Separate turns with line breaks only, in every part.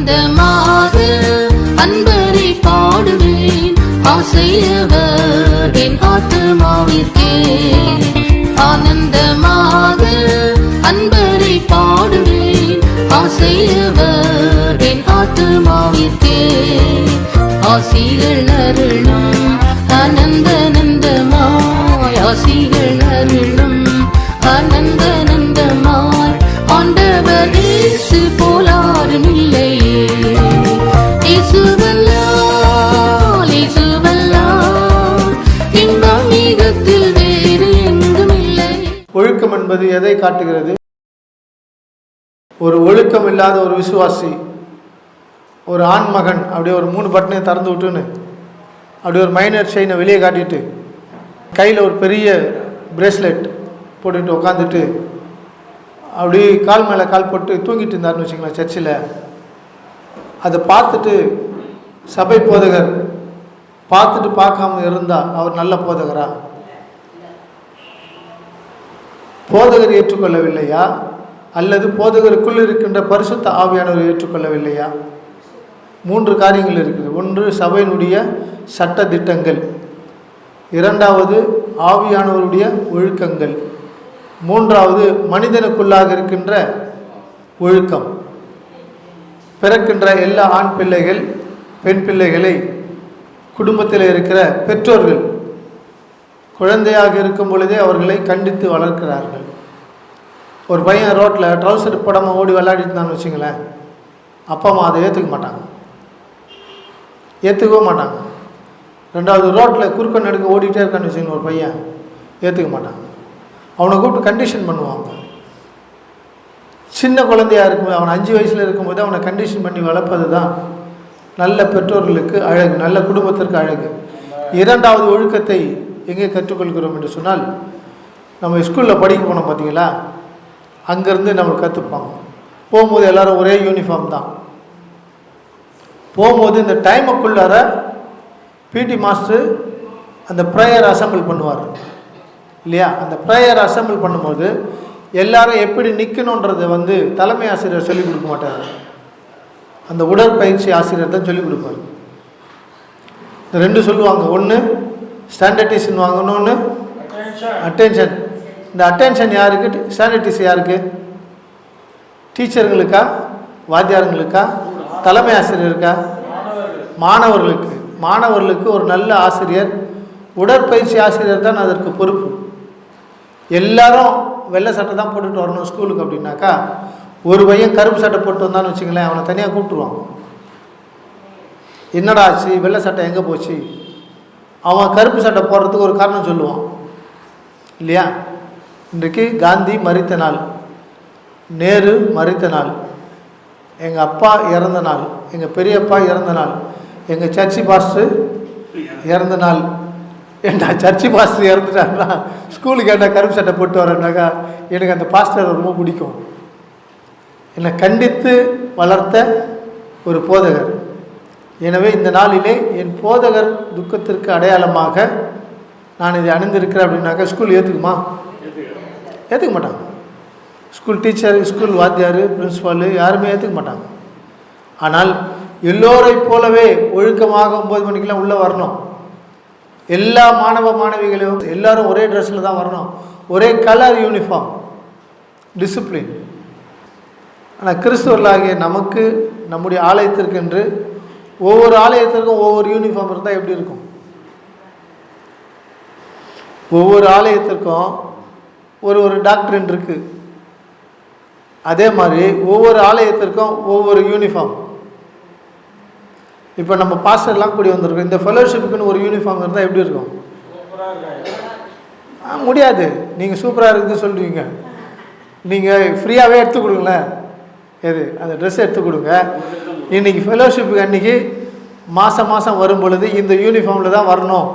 ஆனந்தமாக அன்பரை பாடுவேன், ஆசையவர் என் ஆத்துமாவிற்கே. ஆனந்தமாக அன்பரை பாடுவேன், ஆசையவர் என் ஆத்துமாவிற்கே. ஆசிகள் அருளும் ஆனந்தமாய், ஆசிகள் அருளும் ஆனந்தமாய். ஆண்டவர் இயேசு போலாரும் இல்லையே, இயேசுவல்லால் இயேசுவல்லால் இன்பம் மிகத்தில் வேறு எங்கும் இல்லை.
ஒழுக்கம் என்பது எதை காட்டுகிறது? ஒரு ஒழுக்கம் இல்லாத ஒரு விசுவாசி, ஒரு ஆண்மகன் அப்படியே ஒரு 3 பட்டனை திறந்து விட்டுன்னு அப்படியே ஒரு மைனர் செயினை வெளியே காட்டிட்டு கையில் ஒரு பெரிய பிரேஸ்லெட் போட்டுட்டு உட்காந்துட்டு அப்படி கால் மேலே கால் போட்டு தூங்கிட்டு இருந்தார்னு வச்சுக்கலாம் சர்ச்சில். அதை பார்த்துட்டு சபை போதகர் பார்த்துட்டு பார்க்காம இருந்தால் அவர் நல்ல போதகரா? போதகர் ஏற்றுக்கொள்ளவில்லையா? அல்லது போதகருக்குள் இருக்கின்ற பரிசுத்த ஆவியானவர் ஏற்றுக்கொள்ளவில்லையா? 3 காரியங்கள் இருக்குது. ஒன்று சபையினுடைய சட்ட திட்டங்கள், 2வது ஆவியானவருடைய ஒழுக்கங்கள், 3வது மனிதனுக்குள்ளாக இருக்கின்ற ஒழுக்கம். பிறக்கின்ற எல்லா ஆண் பிள்ளைகள் பெண் பிள்ளைகளை குடும்பத்தில் இருக்கிற பெற்றோர்கள் குழந்தையாக இருக்கும் பொழுதே அவர்களை கண்டித்து வளர்க்கிறார்கள். ஒரு பையன் ரோட்டில் ட்ரௌசர் போடாமல் ஓடி விளையாடிட்டு இருந்தான்னு வச்சுங்களேன், அப்பா அம்மா அதை ஏற்றுக்க மாட்டாங்க, ஏற்றுக்கவும் மாட்டாங்க. 2வது ரோட்டில் குறுக்க நடுக்க ஓடிட்டே இருக்கான்னு வச்சுக்கோங்க ஒரு பையன், ஏற்றுக்க மாட்டாங்க. அவனை கூப்பிட்டு கண்டிஷன் பண்ணுவாங்க. சின்ன குழந்தையாக இருக்கும்போது, அவன் 5 வயசில் இருக்கும்போது அவனை கண்டிஷன் பண்ணி வளர்ப்பது தான் நல்ல பெற்றோர்களுக்கு அழகு, நல்ல குடும்பத்திற்கு அழகு. 2வது ஒழுக்கத்தை எங்கே கற்றுக்கொள்கிறோம் என்று சொன்னால், நம்ம ஸ்கூலில் படிக்க போனோம் பார்த்தீங்களா, அங்கேருந்து நம்மளுக்கு கற்றுப்பாங்க. போகும்போது எல்லோரும் ஒரே யூனிஃபார்ம் தான். போகும்போது இந்த டைமுக்குள்ளார பிடி மாஸ்டர் அந்த ப்ரேயர் அசம்பிள் பண்ணுவார் இல்லையா? அந்த ப்ரேயர் அசம்பிள் பண்ணும்போது எல்லாரும் எப்படி நிற்கணுன்றதை தலைமை ஆசிரியர் சொல்லிக் கொடுக்க மாட்டார், அந்த உடற்பயிற்சி ஆசிரியர் தான் சொல்லிக் கொடுப்பார். இந்த 2 சொல்லுவாங்க, ஒன்று ஸ்டாண்டர்டைசேஷன் வாங்கணும், ஒன்று அட்டென்ஷன். இந்த அட்டென்ஷன் யாருக்கு, ஸ்டாண்டர்டைஸ் யாருக்கு? டீச்சருங்களுக்கா, வாத்தியாருங்களுக்கா, தலைமை ஆசிரியருக்கா? மாணவர்களுக்கு. மாணவர்களுக்கு ஒரு நல்ல ஆசிரியர், உடற்பயிற்சி ஆசிரியர் தான் அதற்கு பொறுப்பு. எல்லாரும் வெள்ளை சட்டை தான் போட்டுட்டு வரணும் ஸ்கூலுக்கு அப்படின்னாக்கா, ஒரு பையன் கருப்பு சட்டை போட்டு வந்தான்னு வச்சுங்களேன், அவனை தனியாக கூப்பிட்டுருவாங்க. என்னடா ஆச்சு, வெள்ளை சட்டை எங்கே போச்சு? அவன் கருப்பு சட்டை போடுறதுக்கு ஒரு காரணம் சொல்லுவான் இல்லையா? இன்றைக்கு காந்தி மரித்த நாள், நேரு மரித்த நாள், எங்கள் அப்பா இறந்த நாள், எங்கள் பெரியப்பா இறந்த நாள், எங்கள் சர்ச்சி பாஸ்டர் இறந்த நாள். ஏன்டா சர்ச்சி பாஸ்டர் இறந்துட்டாருன்னா ஸ்கூலுக்கு ஏன்டா கருப்பு சட்டை போட்டு வரேன்னாக்கா, எனக்கு அந்த பாஸ்டர் ரொம்ப பிடிக்கும். என்னை கண்டித்து வளர்த்த ஒரு போதகர். எனவே இந்த நாளிலே என் போதகர் துக்கத்திற்கு அடையாளமாக நான் இதை அணிந்திருக்கிறேன் அப்படின்னாக்கா ஸ்கூல் ஏற்றுக்குமா? ஏற்றுக்க மாட்டாங்க. ஸ்கூல் டீச்சர், ஸ்கூல் வாத்தியார், பிரின்ஸிபாலு யாருமே ஏற்றுக்க மாட்டாங்க. ஆனால் எல்லோரை போலவே ஒழுக்கமாக 9 மணிக்கெலாம் உள்ளே வரணும். எல்லா மாணவ மாணவிகளையும் எல்லாரும் ஒரே ட்ரெஸ்ஸில் தான் வரணும், ஒரே கலர் யூனிஃபார்ம், டிசிப்ளின். ஆனால் கிறிஸ்தவர்களாகிய நமக்கு, நம்முடைய ஆலயத்திற்கு என்று ஒவ்வொரு ஆலயத்திற்கும் ஒவ்வொரு யூனிஃபார்ம் இருந்தால் எப்படி இருக்கும்? ஒவ்வொரு ஆலயத்திற்கும் ஒரு டாக்டரின் இருக்குது. அதே மாதிரி ஒவ்வொரு ஆலயத்திற்கும் ஒவ்வொரு யூனிஃபார்ம். இப்போ நம்ம பாஸ்டர்லாம் கூடி வந்திருக்கோம், இந்த ஃபெலோஷிப்புக்குன்னு ஒரு யூனிஃபார்ம் இருந்தால் எப்படி இருக்கும்? முடியாது. நீங்கள் சூப்பராக இருக்குதுன்னு சொல்லுவீங்க, நீங்கள் ஃப்ரீயாகவே எடுத்து கொடுங்களேன். எது அந்த ட்ரெஸ் எடுத்து கொடுங்க. இன்றைக்கி ஃபெலோஷிப்புக்கு அன்றைக்கி மாதம் வரும் பொழுது இந்த யூனிஃபார்மில் தான் வரணும்.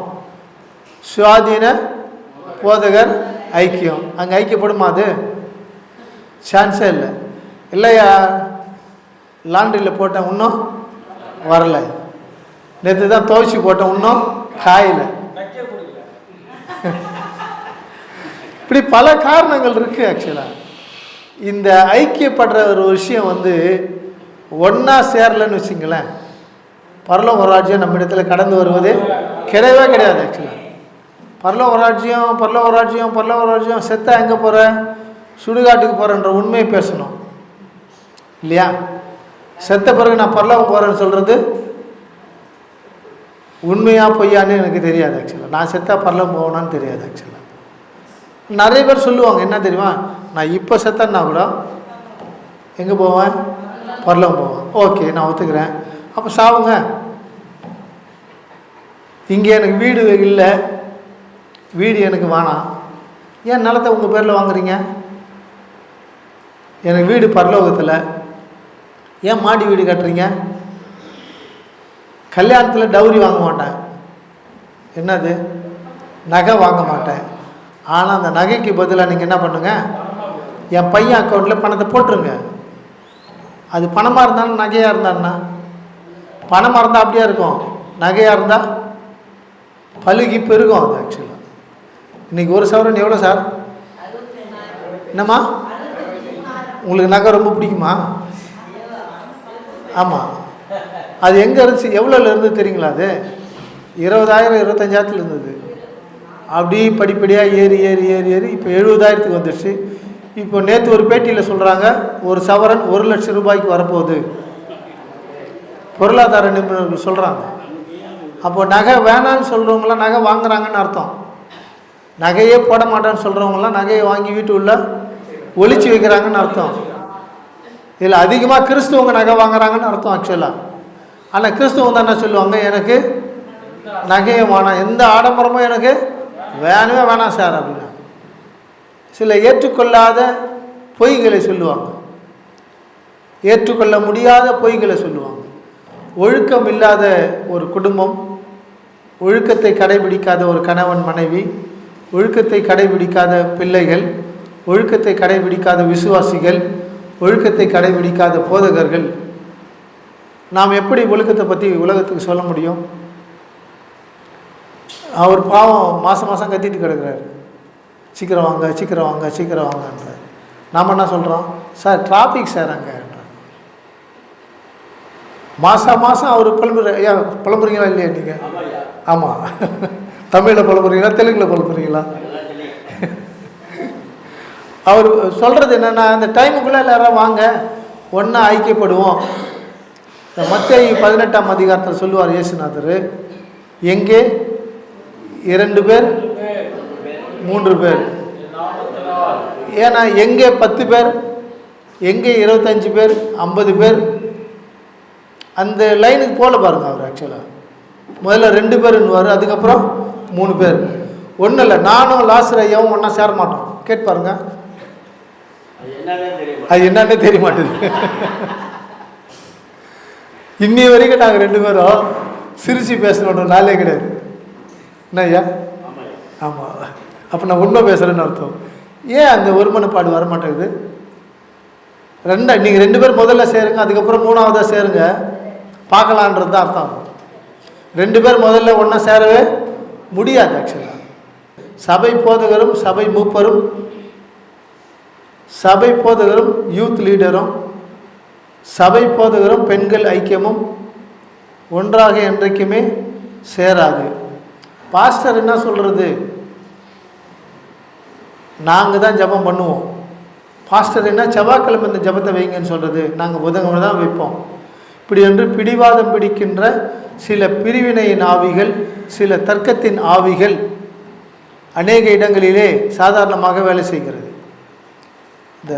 சுவாதீன போதகர் ஐக்கியம், அங்கே ஐக்கியப்படுமா? அது சான்ஸே இல்லை. இல்லையா, லாண்ட்ரியில் போட்டேன் இன்னும் வரலை, நேற்று தான் துவைச்சி போட்டேன் இன்னும் காயலை. இப்படி பல காரணங்கள் இருக்குது. ஆக்சுவலாக இந்த ஐக்கியப்படுற ஒரு விஷயம் ஒன்றா சேரலன்னு வச்சுங்களேன், பரலோக ராஜ்யம் நம்ம இடத்துல கடந்து வருவது கிடையவே கிடையாது. ஆக்சுவலாக பரலோக ராஜ்யம் செத்தா எங்கே போகிற, சுடுகாட்டுக்கு போகிறன்ற உண்மையை பேசணும் இல்லையா? செத்த பிறகு நான் பரலோகம் போகிறேன்னு சொல்கிறது உண்மையா பொய்யான்னு எனக்கு தெரியாது. ஆக்சுவலாக நான் செத்தா பரலோகம் போகணும்னு தெரியாது. ஆக்சுவலாக நிறைய பேர் சொல்லுவாங்க, என்ன தெரியுமா, நான் இப்போ செத்தேன்னா கூட எங்கே போவேன், பரலோகம் போவேன். ஓகே, நான் ஒத்துக்கிறேன். அப்போ சாவுங்க. இங்கே எனக்கு வீடு இல்லை, வீடு எனக்கு வேணாம், ஏன் நிலத்தை உங்கள் பேரில் வாங்குறீங்க? எனக்கு வீடு பரலோகத்தில், ஏன் மாடி வீடு கட்டுறீங்க? கல்யாணத்தில் டவுரி வாங்க மாட்டேன், என்னது நகை வாங்க மாட்டேன். ஆனால் அந்த நகைக்கு பதிலாக நீங்கள் என்ன பண்ணுங்க, என் பையன் அக்கௌண்ட்டில் பணத்தை போட்டுருங்க. அது பணமாக இருந்தாலும் நகையாக இருந்தான்னா, பணமாக இருந்தால் அப்படியே இருக்கும், நகையாக இருந்தால் பழுகி பெருகும். அது ஆக்சுவலாக இன்றைக்கி ஒரு சவரன் எவ்வளோ சார்? என்னம்மா, உங்களுக்கு நகை ரொம்ப பிடிக்குமா? ஆமாம். அது எங்கே இருந்துச்சு, எவ்வளோல இருந்து தெரியுங்களா? அது 20,000 25,000 இருந்தது. அப்படி படிப்படியாக ஏறி ஏறி ஏறி ஏறி இப்போ 70,000 வந்துடுச்சு. இப்போ நேற்று ஒரு பேட்டியில் சொல்கிறாங்க, ஒரு சவரன் 1,00,000 ரூபாய்க்கு வரப்போகுது, பொருளாதார நிபுணர்கள் சொல்கிறாங்க. அப்போ நகை வேணான்னு சொல்கிறவங்களாம் நகை வாங்குறாங்கன்னு அர்த்தம். நகையே போட மாட்டேன்னு சொல்கிறவங்களாம் நகையை வாங்கி வீட்டு உள்ள ஒழிச்சு வைக்கிறாங்கன்னு அர்த்தம். இதில் அதிகமாக கிறிஸ்துவங்க நகை வாங்குறாங்கன்னு அர்த்தம் ஆக்சுவலாக. ஆனால் கிறிஸ்துவங்க தான் என்ன சொல்லுவாங்க, எனக்கு நகையை வேணாம், எந்த ஆடம்பரமும் எனக்கு வேணவே வேணாம் சார் அப்படின்னா. சில ஏற்றுக்கொள்ளாத பொய்களை சொல்லுவாங்க, ஏற்றுக்கொள்ள முடியாத பொய்களை சொல்லுவாங்க. ஒழுக்கம் இல்லாத ஒரு குடும்பம், ஒழுக்கத்தை கடைபிடிக்காத ஒரு கணவன் மனைவி, ஒழுக்கத்தை கடைபிடிக்காத பிள்ளைகள், ஒழுக்கத்தை கடைபிடிக்காத விசுவாசிகள், ஒழுக்கத்தை கடைபிடிக்காத போதகர்கள், நாம் எப்படி ஒழுக்கத்தை பற்றி உலகத்துக்கு சொல்ல முடியும்? அவர் பாவம் மாதம் மாதம் கத்திட்டு கிடக்கிறாரு, சீக்கிரம் வாங்க சீக்கிரம் வாங்க சீக்கிரம் வாங்கன்ற. நாம் என்ன சொல்கிறோம், சார் டிராஃபிக் சார் அங்கே. மாதம் மாதம் அவர் புலம்புறீங்களா இல்லையா நீங்கள்? ஆமாம். தமிழில் புலம்புறீங்களா, தெலுங்கில் புலம்புறீங்களா? அவர் சொல்கிறது என்னென்னா, அந்த டைமுக்குள்ளே எல்லாரும் வாங்க, ஒன்றா ஐக்கியப்படுவோம். மத்தேயு 18ஆம் அதிகாரத்தில் சொல்லுவார் இயேசுநாதர், எங்கே 2 பேர் 3 பேர், ஏன்னா எங்கே 10 பேர், எங்கே 25 பேர் 50 பேர், அந்த லைனுக்கு போல பாருங்க. அவர் ஆக்சுவலாக முதல்ல 2 பேருன்னுவார், அதுக்கப்புறம் 3 பேர். ஒன்றும் இல்லை, நானும் லாசர் ஐயாவும் ஒன்றா சேர மாட்டோம். கேட்டு பாருங்க, அது என்னன்னே தெரிய மாட்டேது. இன்னி வரைக்கும் நாங்கள் 2 பேரும் சிரிச்சு பேசணுன்ற நாளே கிடையாது. என்ன ஐயா? ஆமாம். அப்போ நான் உண்மை பேசுகிறேன்னு அர்த்தம். ஏன் அந்த ஒருமனப்பாடு வரமாட்டேங்குது? நீங்கள் 2 பேர் முதல்ல சேருங்க, அதுக்கப்புறம் 3ஆவதாக சேருங்க, பார்க்கலான்றது தான் அர்த்தம். 2 பேர் முதல்ல ஒன்றா சேரவே முடியாது. ஆக்சுவலாக சபை போதகரும் சபை மூப்பரும், சபை போதகரும் யூத் லீடரும், சபை போதகரும் பெண்கள் ஐக்கியமும் ஒன்றாக என்றைக்குமே சேராது. பாஸ்டர் என்ன சொல்கிறது, நாங்கள் தான் ஜபம் பண்ணுவோம். பாஸ்டர் என்ன செவ்வாய்க்கிழமை இந்த ஜபத்தை வைங்கன்னு சொல்கிறது, நாங்கள் புதன்கிழமை தான் வைப்போம். இப்படி என்று பிடிவாதம் பிடிக்கின்ற சில பிரிவினையின் ஆவிகள், சில தர்க்கத்தின் ஆவிகள் அநேக இடங்களிலே சாதாரணமாக வேலை செய்கிறது. இந்த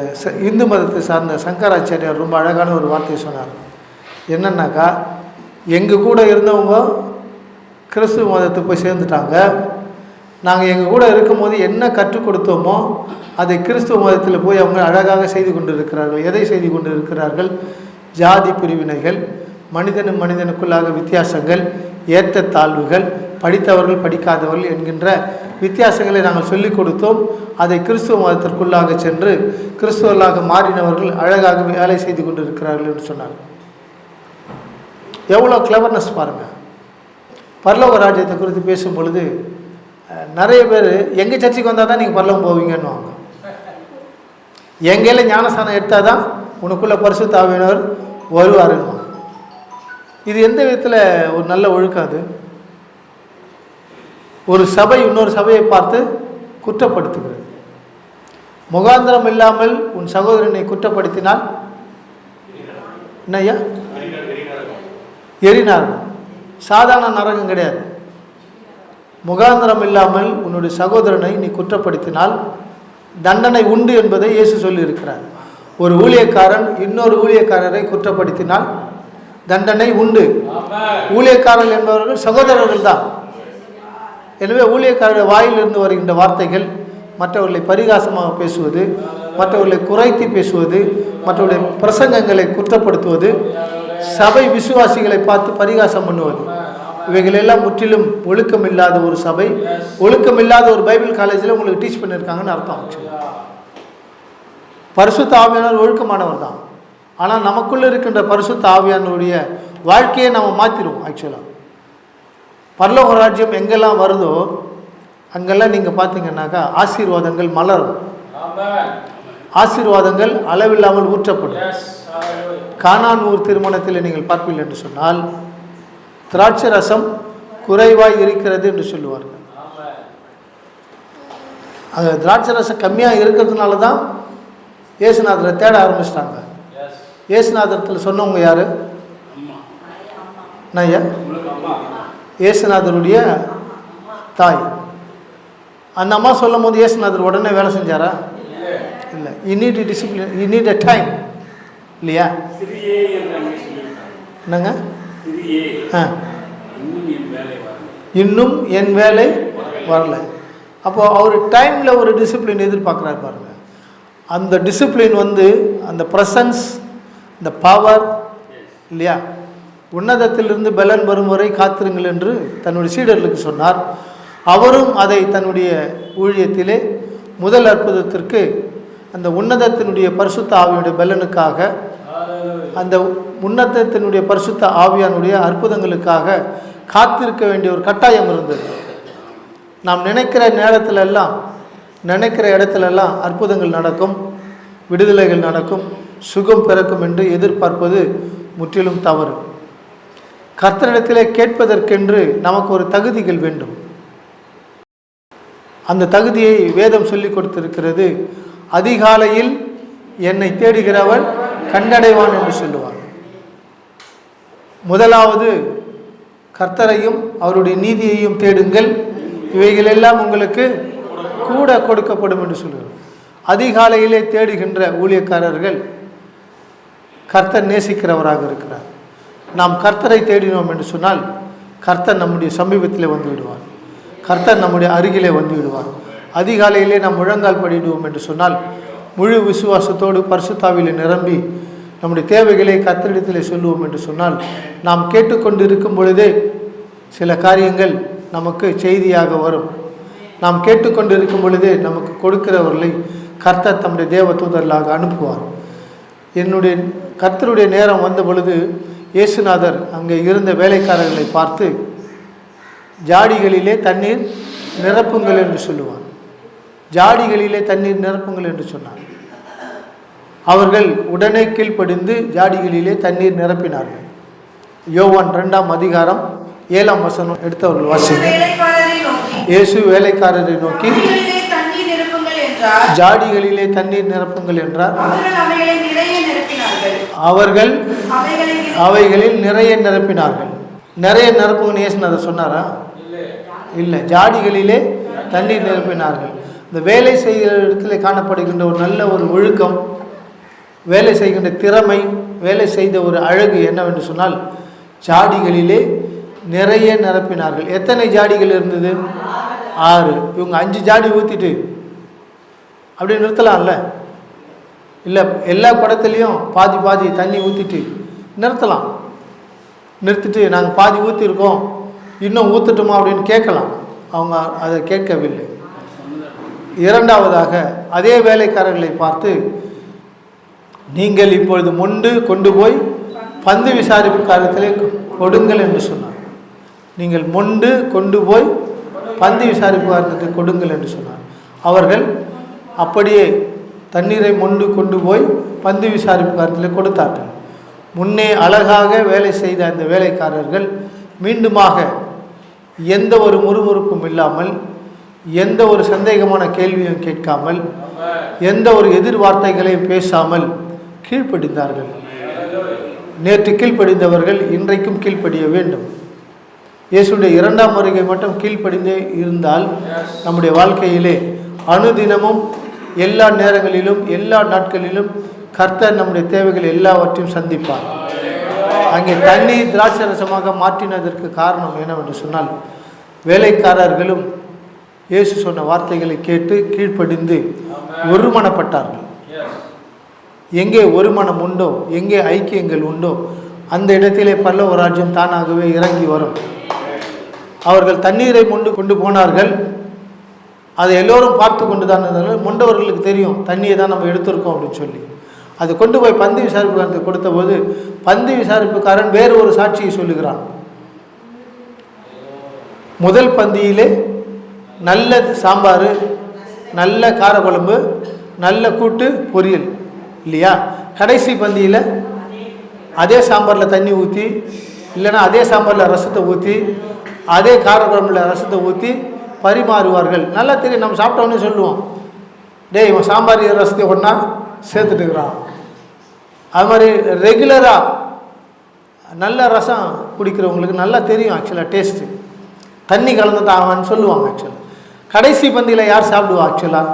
இந்து மதத்தை சார்ந்த சங்கராச்சாரியார் ரொம்ப அழகான ஒரு வார்த்தை சொன்னார். என்னன்னாக்கா, எங்கள் கூட இருந்தவங்க கிறிஸ்துவ மதத்துக்கு போய் சேர்ந்துட்டாங்க, நாங்கள் எங்கள் கூட இருக்கும்போது என்ன கற்றுக் கொடுத்தோமோ அதை கிறிஸ்துவ மதத்தில் போய் அவங்க அழகாக செய்து கொண்டு இருக்கிறார்கள். எதை செய்து கொண்டு இருக்கிறார்கள்? ஜாதி பிரிவினைகள், மனிதனும் மனிதனுக்குள்ளாக வித்தியாசங்கள், ஏற்றத்தாழ்வுகள், படித்தவர்கள் படிக்காதவர்கள் என்கின்ற வித்தியாசங்களை நாங்கள் சொல்லிக் கொடுத்தோம். அதை கிறிஸ்துவ மதத்திற்குள்ளாக சென்று கிறிஸ்துவர்களாக மாறினவர்கள் அழகாக வேலை செய்து கொண்டு இருக்கிறார்கள் என்று சொன்னார். எவ்வளோ கிளவர்னஸ் பாருங்கள். பரலோக ராஜ்யத்தை குறித்து பேசும் பொழுது நிறைய பேர் எங்கள் சர்ச்சைக்கு வந்தால் தான் நீங்கள் பரலோகம் போவீங்கன்னுவாங்க. எங்கேயில் ஞானஸ்தானம் எடுத்தால் தான் உனக்குள்ள பரிசுத்த ஆவியானவர் வருவாருங்க. இது எந்த விதத்தில் ஒரு நல்ல ஒழுக்கம்? அது ஒரு சபை இன்னொரு சபையை பார்த்து குற்றப்படுத்துகிறது. முகாந்திரம் இல்லாமல் உன் சகோதரனை குற்றப்படுத்தினால் என்னய்யா? எரிநரகம். சாதாரண நரகம் கிடையாது. முகாந்திரம் இல்லாமல் உன்னுடைய சகோதரனை நீ குற்றப்படுத்தினால் தண்டனை உண்டு என்பதை இயேசு சொல்லி இருக்கிறார். ஒரு ஊழியக்காரன் இன்னொரு ஊழியக்காரரை குற்றப்படுத்தினால் தண்டனை உண்டு. ஊழியக்காரர்கள் என்பவர்கள் சகோதரர்கள் தான். எனவே ஊழியக்காரர் வாயிலிருந்து வருகின்ற வார்த்தைகள், மற்றவர்களை பரிகாசமாக பேசுவது, மற்றவர்களை குறைத்து பேசுவது, மற்றவருடைய பிரசங்கங்களை குற்றப்படுத்துவது, சபை விசுவாசிகளை பார்த்து பரிகாசம் பண்ணுவது, இவைகளெல்லாம் முற்றிலும் ஒழுக்கம் இல்லாத ஒரு சபை, ஒழுக்கம் இல்லாத ஒரு பைபிள் காலேஜில் உங்களுக்கு டீச் பண்ணியிருக்காங்கன்னு அர்த்தம். ஆக்சுவலாக பரிசுத்த ஆவியானவர் ஒழுக்கமானவர் தான். ஆனால் நமக்குள்ளே இருக்கின்ற பரிசுத்த ஆவியானவருடைய வாழ்க்கையை நம்ம மாற்றிடுவோம். ஆக்சுவலாக பரலோக ராஜ்யம் எங்கெல்லாம் வருதோ அங்கெல்லாம் நீங்கள் பார்த்தீங்கன்னாக்கா ஆசீர்வாதங்கள் மலரும், ஆசீர்வாதங்கள் அளவில்லாமல் ஊற்றப்படும். கானான் ஊர் திருமணத்தில் நீங்கள் பார்ப்பீர்கள் என்று சொன்னால் திராட்சை ரசம் குறைவாய் இருக்கிறது என்று சொல்லுவார்கள். அங்கே திராட்சை ரசம் கம்மியாக இருக்கிறதுனால தான் இயேசுநாதரை தேட ஆரம்பிச்சிட்டாங்க. இயேசுநாதரத்தில் சொன்னவங்க யார்? ஐயா, இயேசுநாதருடைய தாய். அந்த அம்மா சொல்லும் போது இயேசுநாதர் உடனே வேலை செஞ்சாரா? இல்லை. You need discipline, you need a time, இல்லையா? என்னங்க? இன்னும் என் வேலை வரல. அப்போ அவர் டைமில் ஒரு டிசிப்ளின் எதிர்பார்க்குறாரு பாருங்க. அந்த டிசிப்ளின் அந்த ப்ரெசன்ஸ், இந்த பவர், இல்லையா? உன்னதத்திலிருந்து பலன் வரும் வரை காத்திருங்கள் என்று தன்னுடைய சீடர்களுக்கு சொன்னார். அவரும் அதை தன்னுடைய ஊழியத்திலே முதல் அற்புதத்திற்கு அந்த உன்னதத்தினுடைய பரிசுத்த ஆவியுடைய பலனுக்காக, அந்த உன்னதத்தினுடைய பரிசுத்த ஆவியானுடைய அற்புதங்களுக்காக காத்திருக்க வேண்டிய ஒரு கட்டாயம் இருந்தது. நாம் நினைக்கிற நேரத்திலெல்லாம், நினைக்கிற இடத்துலெல்லாம் அற்புதங்கள் நடக்கும், விடுதலைகள் நடக்கும், சுகம் பிறக்கும் என்று எதிர்பார்ப்பது முற்றிலும் தவறு. கர்த்தரிடத்திலே கேட்பதற்கென்று நமக்கு ஒரு தகுதிகள் வேண்டும். அந்த தகுதியை வேதம் சொல்லிக் கொடுத்திருக்கிறது. அதிகாலையில் என்னை தேடுகிறவன் கண்டடைவான் என்று சொல்லுவார். முதலாவது கர்த்தரையும் அவருடைய நீதியையும் தேடுங்கள், இவைகளெல்லாம் உங்களுக்கு கூட கொடுக்கப்படும் என்று சொல்லுவார். அதிகாலையிலே தேடுகின்ற ஊழியக்காரர்கள் கர்த்தர் நேசிக்கிறவராக இருக்கிறார். நாம் கர்த்தரை தேடினோம் என்று சொன்னால் கர்த்தர் நம்முடைய சமீபத்தில் வந்து விடுவார், கர்த்தர் நம்முடைய அருகிலே வந்து விடுவார். அதிகாலையிலே நாம் முழங்கால் படிடுவோம் என்று சொன்னால் முழு விசுவாசத்தோடு பரிசுத்தாவிலே நிரம்பி நம்முடைய தேவைகளை கர்த்தரிடத்திலே சொல்லுவோம் என்று சொன்னால் நாம் கேட்டுக்கொண்டு இருக்கும் பொழுதே சில காரியங்கள் நமக்கு செய்தியாக வரும். நாம் கேட்டுக்கொண்டு இருக்கும் பொழுதே நமக்கு கொடுக்கிறவர்களை கர்த்தர் தம்முடைய தேவ தூதர்களாக அனுப்புவார். என்னுடைய கர்த்தருடைய நேரம் வந்த பொழுது இயேசுநாதர் அங்கே இருந்த வேலைக்காரர்களை பார்த்து ஜாடிகளிலே தண்ணீர் நிரப்புங்கள் என்று சொல்லுவார். ஜாடிகளிலே தண்ணீர் நிரப்புங்கள் என்று சொன்னார். அவர்கள் உடனே கீழ்ப்படிந்து ஜாடிகளிலே தண்ணீர் நிரப்பினார்கள். யோவான் 2ஆம் அதிகாரம் 7ஆம் வசனம் எடுத்தவர்கள் வாசிங்க. இயேசு வேலைக்காரரை நோக்கி ஜாடிகளிலே தண்ணீர் நிரப்புங்கள் என்றார். அவர்கள் அவைகளில் நிறைய நிரப்பினார்கள். நிறைய நிரப்புங்கன்னு இயேசுநாதர் சொன்னாரா? இல்லை. ஜாடிகளிலே தண்ணீர் நிரப்பினார்கள். இந்த வேலை செய்கிற இடத்துல காணப்படுகின்ற ஒரு நல்ல ஒரு ஒழுக்கம், வேலை செய்கின்ற திறமை, வேலை செய்த ஒரு அழகு என்னவென்று சொன்னால் ஜாடிகளிலே நிறைய நிரப்பினார்கள். எத்தனை ஜாடிகள் இருந்தது? 6. இவங்க 5 ஜாடி ஊற்றிட்டு அப்படி நிறுத்தலாம்ல? இல்லை, எல்லா குடத்துலேயும் பாதி பாதி தண்ணி ஊற்றிட்டு நிறுத்தலாம். நிறுத்திட்டு நாங்கள் பாதி ஊற்றிருக்கோம், இன்னும் ஊற்றட்டுமா அப்படின்னு கேட்கலாம். அவங்க அதை கேட்கவில்லை. இரண்டாவதாக அதே வேலைக்காரர்களை பார்த்து நீங்கள் இப்பொழுது மொண்டு கொண்டு போய் பந்து விசாரிப்பு காலத்திலே கொடுங்கள் என்று சொன்னார். நீங்கள் மொண்டு கொண்டு போய் பந்து விசாரிப்பு காலத்தில் கொடுங்கள் என்று சொன்னார். அவர்கள் அப்படியே தண்ணீரை மொண்டு கொண்டு போய் பந்து விசாரிப்பு காலத்தில் கொடுத்தார்கள். முன்னே அழகாக வேலை செய்த அந்த வேலைக்காரர்கள் மீண்டுமாக எந்த ஒரு முறுமுறுப்பும் இல்லாமல், எந்த ஒரு சந்தேகமான கேள்வியும் கேட்காமல், எந்த ஒரு எதிர்வார்த்தைகளையும் பேசாமல் கீழ்ப்படிந்தார்கள். நேற்று கீழ்ப்படிந்தவர்கள் இன்றைக்கும் கீழ்ப்படிய வேண்டும். இயேசுடைய இரண்டாம் வருகை மட்டும் கீழ்ப்படிந்தே இருந்தால் நம்முடைய வாழ்க்கையிலே அனுதினமும் எல்லா நேரங்களிலும் எல்லா நாட்களிலும் கர்த்தர் நம்முடைய தேவைகள் எல்லாவற்றையும் சந்திப்பார். அங்கே தண்ணீர் திராட்சை ரசமாக மாற்றினதற்கு காரணம் என்னவென்று சொன்னால், வேலைக்காரர்களும் இயேசு சொன்ன வார்த்தைகளை கேட்டு கீழ்ப்படிந்து ஒருமனப்பட்டார்கள். எங்கே ஒரு மனம் உண்டோ, எங்கே ஐக்கியங்கள் உண்டோ, அந்த இடத்திலே பரலோக ராஜ்யம் தானாகவே இறங்கி வரும். அவர்கள் தண்ணீரை கொண்டு போனார்கள். அதை எல்லோரும் பார்த்து கொண்டு தான் இருந்தார்கள். மொண்டவர்களுக்கு தெரியும் தண்ணியை தான் நம்ம எடுத்திருக்கோம் அப்படின்னு சொல்லி. அதை கொண்டு போய் பந்தி விசாரிப்புக்காரனுக்கு கொடுத்தபோது பந்தி விசாரிப்புக்காரன் வேறு ஒரு சாட்சியை சொல்லுகிறான். முதல் பந்தியிலே நல்ல சாம்பார், நல்ல காரக்குழம்பு, நல்ல கூட்டு பொரியல் இல்லையா? கடைசி பந்தியில் அதே சாம்பாரில் தண்ணி ஊற்றி, இல்லைன்னா அதே சாம்பாரில் ரசத்தை ஊற்றி, அதே காரக்குழம்புல ரசத்தை ஊற்றி பரிமாறுவார்கள். நல்லா தெரியும், நம்ம சாப்பிட்டோன்னே சொல்லுவோம், டேய் இவன் சாம்பார் ரசத்தை ஒன்றா சேர்த்துட்டுக்கிறான். அது மாதிரி ரெகுலராக நல்ல ரசம் குடிக்கிறவங்களுக்கு நல்லா தெரியும் ஆக்சுவலாக டேஸ்ட்டு. தண்ணி கலந்து தாங்கன்னு சொல்லுவாங்க. ஆக்சுவலாக கடைசி பந்தியில் யார் சாப்பிடுவா? ஆக்சுவலாக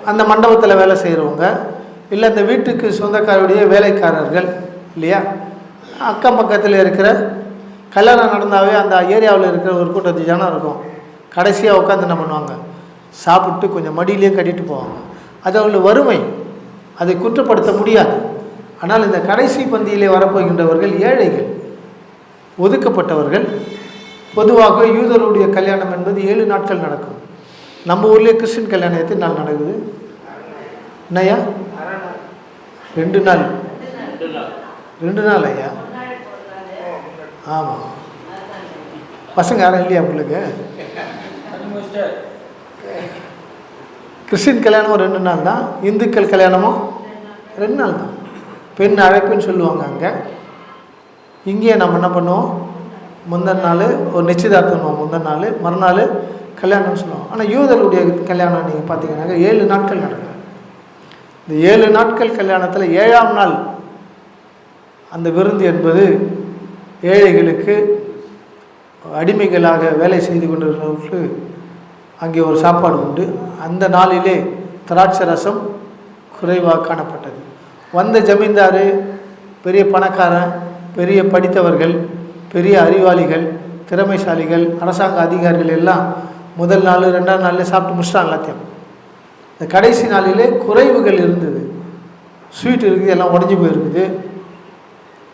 அந்த மண்டபத்தில் வேலை செய்கிறவங்க, இல்லை அந்த வீட்டுக்கு சொந்தக்காரருடைய வேலைக்காரர்கள் இல்லையா? அக்கம் பக்கத்தில் இருக்கிற கல்யாணம் நடந்தாவே அந்த ஏரியாவில் இருக்கிற ஒரு கூட்டத்து ஜனம் இருக்கும். கடைசியாக உட்காந்து என்ன பண்ணுவாங்க? சாப்பிட்டு கொஞ்சம் மடியிலே கட்டிட்டு போவாங்க. அது அவங்கள வறுமை, அதை குற்றப்படுத்த முடியாது. ஆனால் இந்த கடைசி பந்தியிலே வரப்போகின்றவர்கள் ஏழைகள், ஒதுக்கப்பட்டவர்கள். பொதுவாக யூதருடைய கல்யாணம் என்பது 7 நாட்கள் நடக்கும். நம்ம ஊர்லேயே கிறிஸ்டின் கல்யாணம் எத்தனை நாள் நடக்குது? என்னையா? 2 நாள். 2 நாள் ஐயா? ஆமாம். பசங்க யாரும் இல்லையா உங்களுக்கு? கிறிஸ்டின் கல்யாணமும் 2 நாள் தான், இந்துக்கள் கல்யாணமும் 2 நாள் தான். பெண் அழைப்புன்னு சொல்லுவாங்க அங்கே. இங்கேயே நம்ம என்ன பண்ணுவோம்? முந்தின நாள் ஒரு நிச்சயதார்த்தம், முந்தின நாள் மறுநாள் கல்யாணம்னு சொல்லுவோம். ஆனால் யூதருடைய கல்யாணம் நீங்கள் பார்த்தீங்கன்னாக்க 7 நாட்கள் நடக்கும். இந்த 7 நாட்கள் கல்யாணத்தில் 7ஆம் நாள் அந்த விருந்து என்பது ஏழைகளுக்கு, அடிமைகளாக வேலை செய்து கொண்டிருந்தவர்களுக்கு அங்கே ஒரு சாப்பாடு உண்டு. அந்த நாளிலே திராட்சை ரசம் குறைவாக காணப்பட்டது. வந்த ஜமீன்தார், பெரிய பணக்காரன், பெரிய படித்தவர்கள், பெரிய அறிவாளிகள், திறமைசாலிகள், அரசாங்க அதிகாரிகள் எல்லாம் முதல் நாள் 2ஆம் நாளில் சாப்பிட்டு முடிச்சிட்டாங்க எல்லாத்தையும். இந்த கடைசி நாளிலே குறைவுகள் இருந்தது. ஸ்வீட் இருக்குது, எல்லாம் உடஞ்சி போயிருக்குது.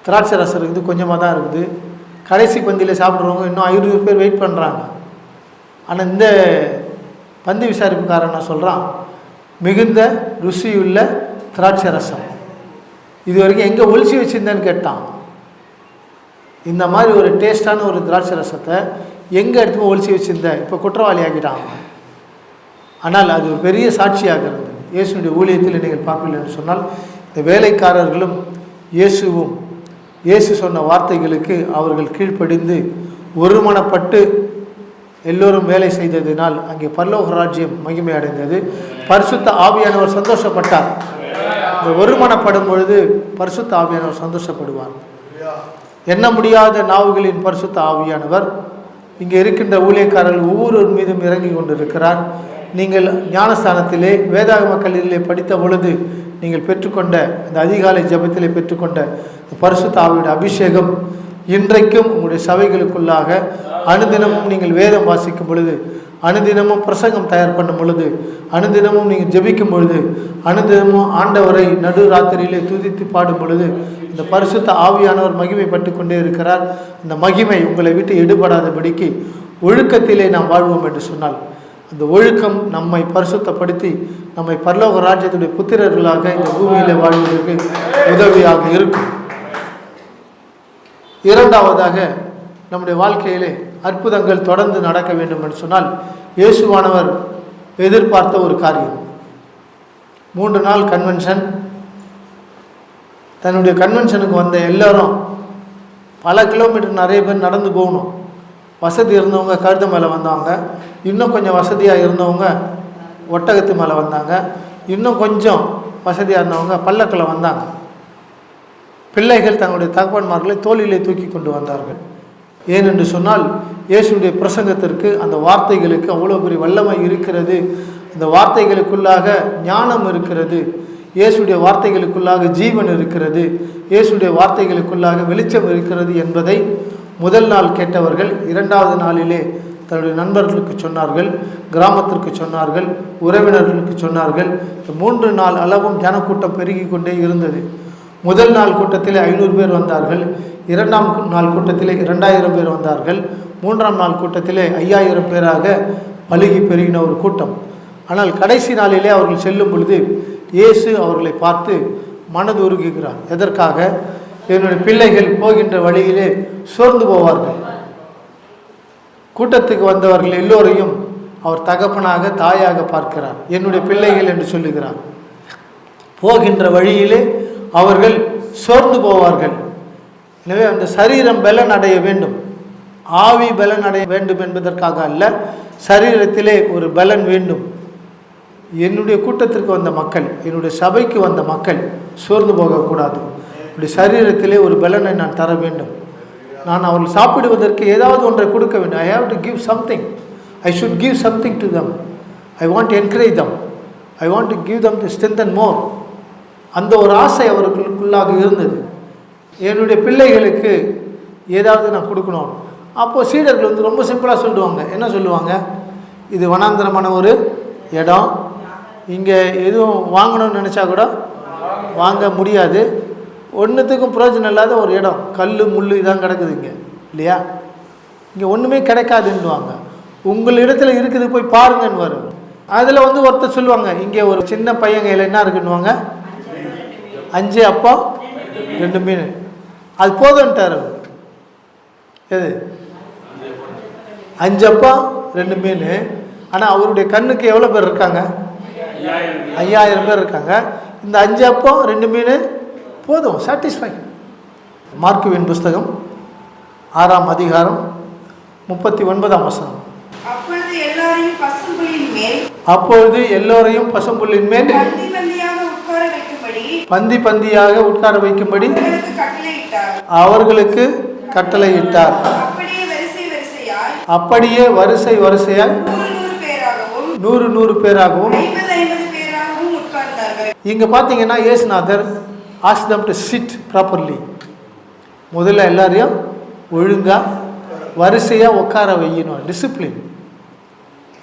திராட்சை ரசம் இருக்குது, கொஞ்சமாக தான் இருக்குது. கடைசி பந்தியில் சாப்பிட்றவங்க இன்னும் 500 பேர் வெயிட் பண்ணுறாங்க. ஆனால் இந்த பந்தி விசாரிப்புக்காரன் நான் சொல்கிறான், மிகுந்த ருசியுள்ள திராட்சை ரசம் இது வரைக்கும் எங்கே ஒழிச்சு வச்சுருந்தேன்னு கேட்டான். இந்த மாதிரி ஒரு டேஸ்டான ஒரு திராட்சை ரசத்தை எங்கே எடுத்து ஒழிச்சு வச்சுருந்த? இப்போ குற்றவாளி ஆக்கிட்டாங்க. ஆனால் அது ஒரு பெரிய சாட்சியாக இருந்தது. இயேசுடைய ஊழியத்தில் நீங்கள் பார்க்கவில்லை என்று சொன்னால், இந்த வேலைக்காரர்களும் இயேசுவும் இயேசு சொன்ன வார்த்தைகளுக்கு அவர்கள் கீழ்ப்படிந்து ஒருமனப்பட்டு எல்லோரும் வேலை செய்ததினால் அங்கே பரலோக ராஜ்யம் மகிமை அடைந்தது. பரிசுத்த ஆவியானவர் சந்தோஷப்பட்டார். இந்த ஒருமனப்படும் பொழுது பரிசுத்த ஆவியானவர் சந்தோஷப்படுவார். எண்ண முடியாத நாவுகளின் பரிசுத்த ஆவியானவர் இங்கே இருக்கின்ற ஊழியக்காரர்கள் ஒவ்வொருவர் மீதும் இறங்கி கொண்டிருக்கிறார். நீங்கள் ஞானஸ்தானத்திலே வேதாகம கல்லூரியிலே படித்த பொழுது நீங்கள் பெற்றுக்கொண்ட இந்த அதிகாலை ஜெபத்திலே பெற்றுக்கொண்ட பரிசுத்த ஆவியுடைய அபிஷேகம் இன்றைக்கும் உங்களுடைய சபைகளுக்குள்ளாக அனுதினமும் நீங்கள் வேதம் வாசிக்கும் பொழுது, அனுதினமும் பிரசங்கம் தயார் பண்ணும் பொழுது, அனுதினமும் நீங்கள் ஜெபிக்கும் பொழுது, அனுதினமும் ஆண்டவரை நடு ராத்திரியிலே துதித்து பாடும் பொழுது இந்த பரிசுத்த ஆவியானவர் மகிமைப்பட்டு கொண்டே இருக்கிறார். இந்த மகிமை உங்களை விட்டு எடுபடாதபடிக்கு ஒழுக்கத்திலே நாம் வாழ்வோம் என்று சொன்னால், அந்த ஒழுக்கம் நம்மை பரிசுத்தப்படுத்தி நம்மை பரலோக ராஜ்யத்துடைய புத்திரர்களாக இந்த பூமியிலே வாழ்வதற்கு உதவியாக இருக்கும். இரண்டாவதாக, நம்முடைய வாழ்க்கையிலே அற்புதங்கள் தொடர்ந்து நடக்க வேண்டும் என்று சொன்னால் இயேசுவானவர் எதிர்பார்த்த ஒரு காரியம். 3 நாள் கன்வென்ஷன், தன்னுடைய கன்வென்ஷனுக்கு வந்த எல்லாரும் பல கிலோமீட்டர் நிறைய பேர் நடந்து போகணும். வசதி இருந்தவங்க கழுத மேலே வந்தாங்க, இன்னும் கொஞ்சம் வசதியாக இருந்தவங்க ஒட்டகத்து மேலே வந்தாங்க, இன்னும் கொஞ்சம் வசதியாக இருந்தவங்க பல்லக்கில் வந்தாங்க. பிள்ளைகள் தங்களுடைய தகப்பன்மார்களை தோளிலே தூக்கி கொண்டு வந்தார்கள். ஏனென்று சொன்னால் இயேசுடைய பிரசங்கத்திற்கு, அந்த வார்த்தைகளுக்கு அவ்வளோ பெரிய வல்லமை இருக்கிறது. அந்த வார்த்தைகளுக்குள்ளாக ஞானம் இருக்கிறது, இயேசுடைய வார்த்தைகளுக்குள்ளாக ஜீவன் இருக்கிறது, இயேசுடைய வார்த்தைகளுக்குள்ளாக வெளிச்சம் இருக்கிறது என்பதை முதல் நாள் கேட்டவர்கள் இரண்டாவது நாளிலே தன்னுடைய நண்பர்களுக்கு சொன்னார்கள், கிராமத்திற்கு சொன்னார்கள், உறவினர்களுக்கு சொன்னார்கள். 3 நாள் அளவும் ஜனக்கூட்டம் பெருகி கொண்டே இருந்தது. முதல் நாள் கூட்டத்தில் 500 பேர் வந்தார்கள், இரண்டாம் நாள் கூட்டத்தில் 2000 பேர் வந்தார்கள், மூன்றாம் நாள் கூட்டத்தில் 5000 பேராக பலுகி பெருகின ஒரு கூட்டம். ஆனால் கடைசி நாளிலே அவர்கள் செல்லும் பொழுது இயேசு அவர்களை பார்த்து மனது உருகுகிறார். எதற்காக? என்னுடைய பிள்ளைகள் போகின்ற வழியிலே சோர்ந்து போவார்கள். கூட்டத்துக்கு வந்தவர்கள் எல்லோரையும் அவர் தகப்பனாக தாயாக பார்க்கிறார். என்னுடைய பிள்ளைகள் என்று சொல்லுகிறார். போகின்ற வழியிலே அவர்கள் சோர்ந்து போவார்கள். எனவே அந்த சரீரம் பலன் அடைய வேண்டும், ஆவி பலன் அடைய வேண்டும் என்பதற்காக அல்ல, சரீரத்திலே ஒரு பலன் வேண்டும். என்னுடைய கூட்டத்திற்கு வந்த மக்கள், என்னுடைய சபைக்கு வந்த மக்கள் சோர்ந்து போகக்கூடாது. என்னுடைய சரீரத்திலே ஒரு பலனை நான் தர வேண்டும். நான் அவர்கள் சாப்பிடுவதற்கு ஏதாவது ஒன்றை கொடுக்க வேண்டும். I have to give something. I should give something to them. I want to encourage them. I want to give them to strengthen more. அந்த ஒரு ஆசை அவர்களுக்குள்ளாக இருந்தது. என்னுடைய பிள்ளைகளுக்கு ஏதாவது நான் கொடுக்கணும். அப்போது சீடர்கள் வந்து ரொம்ப சிம்பிளாக சொல்லுவாங்க. என்ன சொல்லுவாங்க? இது வனாந்தரமான ஒரு இடம், இங்கே எதுவும் வாங்கணும்னு நினச்சா கூட வாங்க முடியாது, ஒன்றுத்துக்கும் பிரயோஜனம் இல்லாத ஒரு இடம், கல் முள் இதான் கிடக்குது இங்கே, இல்லையா? இங்கே ஒன்றுமே கிடைக்காதுன்னுவாங்க. உங்கள் இடத்துல இருக்குது, போய் பாருங்கன்னு வரும். அதில் வந்து ஒருத்தர் சொல்லுவாங்க, இங்கே ஒரு சின்ன பையன் கையில் என்ன இருக்குன்னுவாங்க, 5 அப்பம் 2 மீன், அது போதும்ட்டார். எது 5 அப்பம் 2 மீன்? ஆனால் அவருடைய கண்ணுக்கு எவ்வளோ பேர் இருக்காங்க? 5000 பேர் இருக்காங்க. இந்த 5 அப்பம் 2 மீன் போதும், சாட்டிஸ்ஃபை. மார்க்குவின் புஸ்தகம் 6ஆம் அதிகாரம் 39ஆம் வசனம். அப்பொழுது எல்லோரையும் பசும்புல்லின் மேல் பந்தி பந்தியாக உட்கார வைக்கும்படி அவர்களுக்கு கட்டளையிட்டார். அப்படியே வரிசை வரிசையாய் 100 பேராகவும். இங்க பாத்தீங்கன்னா இயேசுநாதர் ask them to sit properly. முதல்ல எல்லாரையும் ஒழுங்கா வரிசையா உட்கார வைக்கணும், டிசிப்ளின்.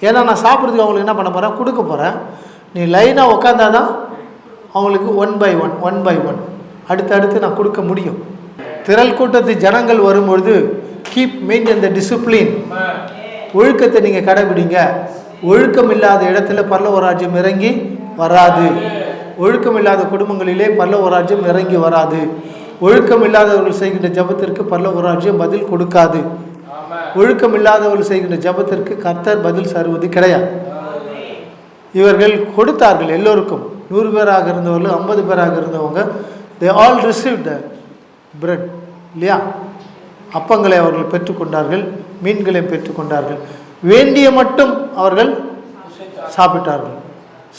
ஏன்னா நான் சாப்பிட்றதுக்கு அவங்களுக்கு என்ன பண்ண போறேன், கொடுக்க போறேன். நீ லைனா உட்காந்தாதான் அவங்களுக்கு 1 by 1 அடுத்தடுத்து நான் கொடுக்க முடியும். திரள் கூட்டத்து ஜனங்கள் வரும்பொழுது கீப் மெயின்டைன் த டிசிப்ளின். ஒழுக்கத்தை நீங்கள் கடைபிடிங்க. ஒழுக்கம் இல்லாத இடத்துல பரலோக ராஜ்யம் இறங்கி வராது. ஒழுக்கம் இல்லாத குடும்பங்களிலே பரலோக ராஜ்யம் இறங்கி வராது. ஒழுக்கம் இல்லாதவர்கள் செய்கின்ற ஜபத்திற்கு பரலோக ராஜ்யம் பதில் கொடுக்காது. ஒழுக்கம் இல்லாதவர்கள் செய்கின்ற ஜபத்திற்கு கர்த்தர் பதில் தருவது கிடையாது. இவர்கள் கொடுத்தார்கள் எல்லோருக்கும். 100 பேராக இருந்தவர்கள், 50 பேராக இருந்தவங்க, they all received the bread, இல்லையா? அப்பங்களை அவர்கள் பெற்றுக்கொண்டார்கள், மீன்களை பெற்றுக்கொண்டார்கள். வேண்டிய மட்டும் அவர்கள் சாப்பிட்டார்கள்.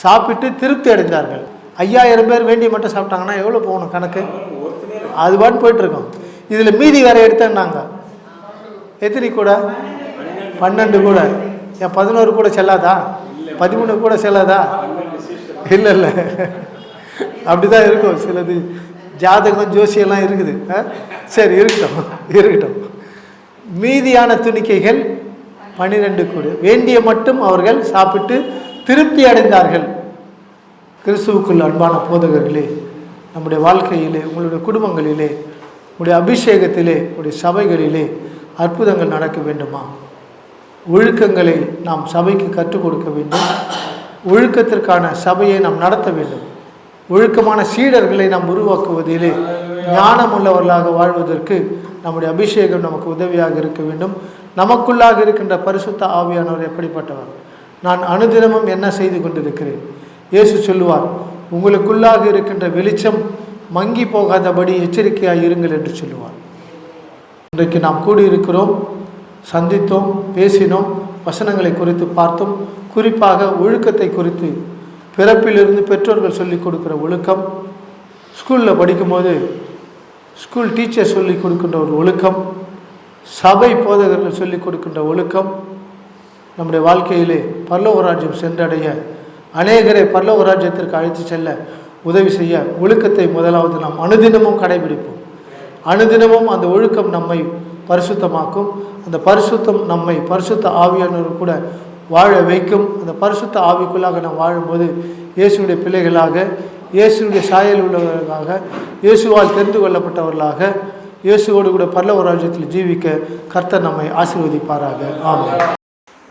சாப்பிட்டு திருப்தி அடைந்தார்கள். 5000 பேர் வேண்டிய மட்டும் சாப்பிட்டாங்கன்னா எவ்வளோ போகணும் கணக்கு? அது பாட்டு போயிட்டுருக்கோம். இதில் மீதி வேற எடுத்தேன்னாங்க. எத்தனை கூட? 12 கூட. ஏன் 11 கூட செல்லாதா? 13 கூட செல்லாதா? இல்லை இல்லை, அப்படிதான் இருக்கும். சிலது ஜாதகம் ஜோசியெல்லாம் இருக்குது. சரி, இருக்கட்டும். மீதியான துணிக்கைகள் 12 கூட. வேண்டிய மட்டும் அவர்கள் சாப்பிட்டு திருப்தி அடைந்தார்கள். கிறிஸ்துவுக்குள் அன்பான போதகர்களே, நம்முடைய வாழ்க்கையிலே, உங்களுடைய குடும்பங்களிலே, உங்களுடைய அபிஷேகத்திலே, உங்களுடைய சபைகளிலே அற்புதங்கள் நடக்க வேண்டுமா? ஒழுக்கங்களை நாம் சபைக்கு கற்றுக் கொடுக்க வேண்டும். ஒழுக்கத்திற்கான சபையை நாம் நடத்த வேண்டும். ஒழுக்கமான சீடர்களை நாம் உருவாக்குவதிலே ஞானம் உள்ளவர்களாக வாழ்வதற்கு நம்முடைய அபிஷேகம் நமக்கு உதவியாக இருக்க வேண்டும். நமக்குள்ளாக இருக்கின்ற பரிசுத்த ஆவியானவர் எப்படிப்பட்டவர்? நான் அனுதினமும் என்ன செய்து கொண்டிருக்கிறேன்? இயேசு சொல்லுவார், உங்களுக்குள்ளாக இருக்கின்ற வெளிச்சம் மங்கி போகாதபடி எச்சரிக்கையாக இருங்கள் என்று சொல்லுவார். இன்றைக்கு நாம் கூடியிருக்கிறோம், சந்தித்தோம், பேசினோம், வசனங்களை குறித்து பார்த்தோம். குறிப்பாக ஒழுக்கத்தை குறித்து, பிறப்பிலிருந்து பெற்றோர்கள் சொல்லிக் கொடுக்குற ஒழுக்கம், ஸ்கூலில் படிக்கும்போது ஸ்கூல் டீச்சர் சொல்லிக் கொடுக்கின்ற ஒரு ஒழுக்கம், சபை போதகர்கள் சொல்லிக் கொடுக்கின்ற ஒழுக்கம், நம்முடைய வாழ்க்கையிலே பரலோக ராஜ்யம் சென்றடைய, அநேகரை பரலோக ராஜ்யத்திற்கு அழைத்து செல்ல உதவி செய்ய ஒழுக்கத்தை முதலாவது நாம் அனுதினமும் கடைபிடிப்போம். அனுதினமும் அந்த ஒழுக்கம் நம்மை பரிசுத்தமாக்கும். அந்த பரிசுத்தம் நம்மை பரிசுத்த ஆவியானவர் கூட வாழ வைக்கும். அந்த பரிசுத்த ஆவிக்குள்ளாக நாம் வாழும்போது இயேசுடைய பிள்ளைகளாக, இயேசுடைய சாயல் உள்ளவர்களாக, இயேசுவால் தெரிந்து கொள்ளப்பட்டவர்களாக, இயேசுவோடு கூட பரலோக ராஜ்யத்தில் ஜீவிக்க கர்த்தர் நம்மை ஆசீர்வதிப்பாராக. ஆமென்.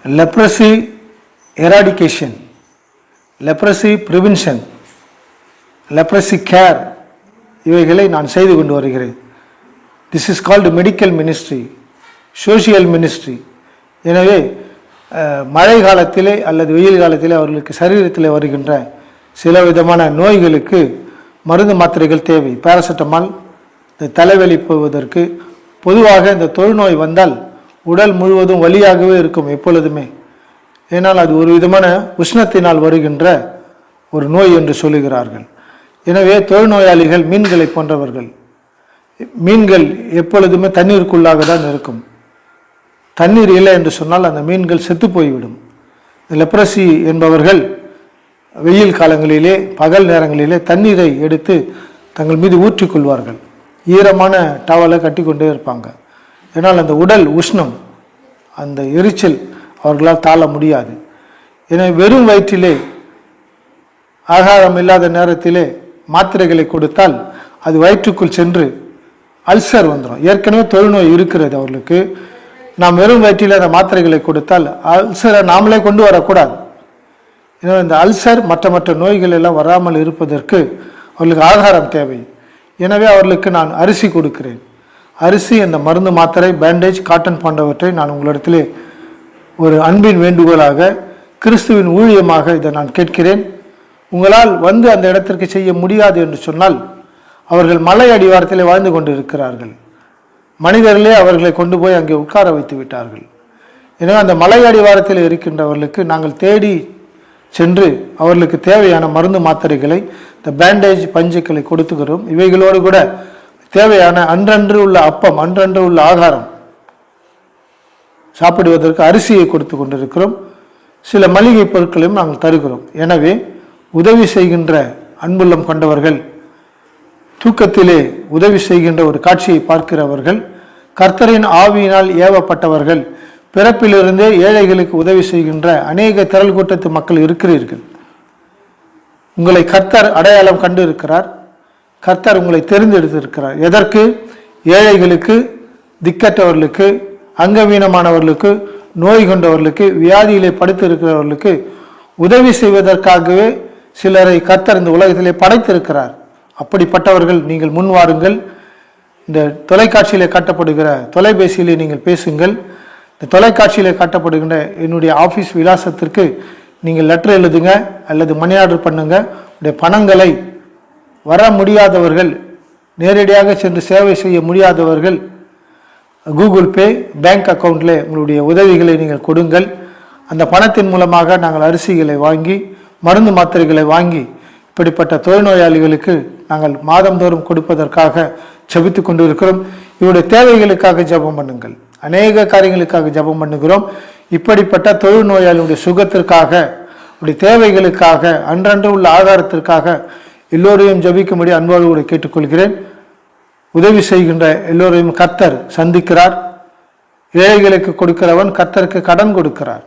Leprosy eradication, leprosy prevention, leprosy care, இவைகளை நான் செய்து கொண்டு வருகிறேன். This is called medical ministry, social ministry. எனவே மழை காலத்திலே அல்லது வெயில் காலத்திலே அவர்களுக்கு சரீரத்தில் வருகின்ற சில விதமான நோய்களுக்கு மருந்து மாத்திரைகள் தேவை. பேராசிட்டமால் இந்த தலைவலி போவதற்கு, பொதுவாக இந்த தொழுநோய் வந்தால் உடல் முழுவதும் வலியாகவே இருக்கும் எப்பொழுதுமே. ஏன்னால் அது ஒரு விதமான உஷ்ணத்தினால் வருகின்ற ஒரு நோய் என்று சொல்லுகிறார்கள். எனவே தொழுநோயாளிகள் மீன்களை போன்றவர்கள். மீன்கள் எப்பொழுதுமே தண்ணீருக்குள்ளாக தான் இருக்கும். தண்ணீர் இல்லை என்று சொன்னால் அந்த மீன்கள் செத்து போய்விடும். லெப்ரசி என்பவர்கள் வெயில் காலங்களிலே, பகல் நேரங்களிலே தண்ணீரை எடுத்து தங்கள் மீது ஊற்றிக்கொள்வார்கள். ஈரமான டவலை கட்டி கொண்டே இருப்பாங்க. ஏன்னால் அந்த உடல் உஷ்ணம், அந்த எரிச்சல் அவர்களால் தாழ முடியாது. எனவே வெறும் வயிற்றிலே ஆகாரம் இல்லாத நேரத்திலே மாத்திரைகளை கொடுத்தால் அது வயிற்றுக்குள் சென்று அல்சர் வந்துடும். ஏற்கனவே தொழுநோய் இருக்கிறது அவர்களுக்கு. நாம் வெறும் வயிற்றில் அந்த மாத்திரைகளை கொடுத்தால் அல்சரை நாமளே கொண்டு வரக்கூடாது. எனவே இந்த அல்சர் மற்ற நோய்கள் எல்லாம் வராமல் இருப்பதற்கு அவர்களுக்கு ஆகாரம் தேவை. எனவே அவர்களுக்கு நான் அரிசி கொடுக்கிறேன். அரிசி, அந்த மருந்து மாத்திரை, பேண்டேஜ், காட்டன் போன்றவற்றை நான் உங்களிடத்திலே ஒரு அன்பின் வேண்டுகோளாக, கிறிஸ்துவின் ஊழியமாக இதை நான் கேட்கிறேன். உங்களால் வந்து அந்த இடத்திற்கு செய்ய முடியாது என்று சொன்னால், அவர்கள் மலை அடிவாரத்திலே வாழ்ந்து கொண்டு இருக்கிறார்கள். மனிதர்களே அவர்களை கொண்டு போய் அங்கே உட்கார வைத்து விட்டார்கள். எனவே அந்த மலை அடிவாரத்தில் இருக்கின்றவர்களுக்கு நாங்கள் தேடி சென்று அவர்களுக்கு தேவையான மருந்து மாத்திரைகளை, இந்த பேண்டேஜ், பஞ்சுக்களை கொடுத்துக்கிறோம். இவைகளோடு கூட தேவையான அன்றன்று உள்ள அப்பம், அன்றன்று உள்ள ஆகாரம், சாப்பிடுவதற்கு அரிசியை கொடுத்து கொண்டிருக்கிறோம். சில மளிகை பொருட்களையும் நாங்கள் தருகிறோம். எனவே உதவி செய்கின்ற அன்புள்ளம் கொண்டவர்கள், தூக்கத்திலே உதவி செய்கின்ற ஒரு காட்சியை பார்க்கிறவர்கள், கர்த்தரின் ஆவியினால் ஏவப்பட்டவர்கள், பிறப்பிலிருந்தே ஏழைகளுக்கு உதவி செய்கின்ற அநேக திரள் கூட்டத்து மக்கள் இருக்கிறீர்கள். உங்களை கர்த்தர் அடையாளம் கண்டு இருக்கிறார். கர்த்தர் உங்களை தெரிந்தெடுத்திருக்கிறார். எதற்கு? ஏழைகளுக்கு, திக்கற்றவர்களுக்கு, அங்கவீனமானவர்களுக்கு, நோய் கொண்டவர்களுக்கு, வியாதியிலே படுத்து இருக்கிறவர்களுக்கு உதவி செய்வதற்காகவே சிலரை கர்த்தர் இந்த உலகத்திலே படைத்திருக்கிறார். அப்படிப்பட்டவர்கள் நீங்கள் முன் வாருங்கள். இந்த தொலைக்காட்சியிலே காட்டப்படுகிற தொலைபேசியிலே நீங்கள் பேசுங்கள். இந்த தொலைக்காட்சியிலே காட்டப்படுகின்ற என்னுடைய ஆஃபீஸ் விலாசத்திற்கு நீங்கள் லெட்டர் எழுதுங்க அல்லது மணி ஆர்டர் பண்ணுங்க. உடைய பணங்களை, வர முடியாதவர்கள், நேரடியாக சென்று சேவை செய்ய முடியாதவர்கள், கூகுள் பே, பேங்க் அக்கௌண்ட்டில் உங்களுடைய உதவிகளை நீங்கள் கொடுங்கள். அந்த பணத்தின் மூலமாக நாங்கள் அரிசிகளை வாங்கி, மருந்து மாத்திரைகளை வாங்கி, இப்படிப்பட்ட தொழுநோயாளிகளுக்கு நாங்கள் மாதந்தோறும் கொடுப்பதற்காக ஜெபித்து கொண்டு இருக்கிறோம். இவருடைய தேவைகளுக்காக ஜெபம் பண்ணுங்கள். அநேக காரியங்களுக்காக ஜெபம் பண்ணுகிறோம். இப்படிப்பட்ட தொழுநோயாளியுடைய சுகத்திற்காக, உடைய தேவைகளுக்காக, அன்றன்று உள்ள ஆகாரத்திற்காக எல்லோரையும் ஜெபிக்கும்படி அன்போடு கூட கேட்டுக்கொள்கிறேன். உதவி செய்கின்ற எல்லோரையும் கர்த்தர் சந்திக்கிறார். ஏழைகளுக்கு கொடுக்கிறவன் கர்த்தருக்கு கடன் கொடுக்கிறார்.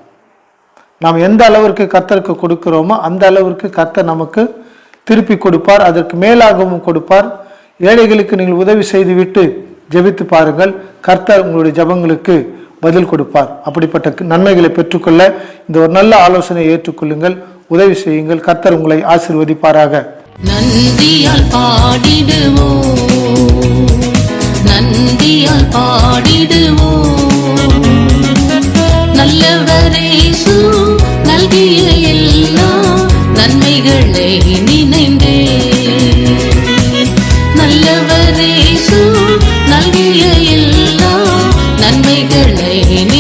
நாம் எந்த அளவிற்கு கர்த்தருக்கு கொடுக்கிறோமோ அந்த அளவிற்கு கர்த்தர் நமக்கு திருப்பி கொடுப்பார். அதற்கு மேலாகவும் கொடுப்பார். ஏழைகளுக்கு நீங்கள் உதவி செய்துவிட்டு ஜெபித்து பாருங்கள். கர்த்தர் உங்களுடைய ஜெபங்களுக்கு பதில் கொடுப்பார். அப்படிப்பட்ட நன்மைகளை பெற்றுக்கொள்ள இந்த ஒரு நல்ல ஆலோசனையை ஏற்றுக்கொள்ளுங்கள். உதவி செய்யுங்கள். கர்த்தர் உங்களை ஆசீர்வதிப்பாராக.
நந்தியால் பாடிடுவோம், நந்தியால் பாடிடுவோம், நல்லவரேசு நல்கிய எல்லா நன்மைகளை நினைந்தே நன்மைகளை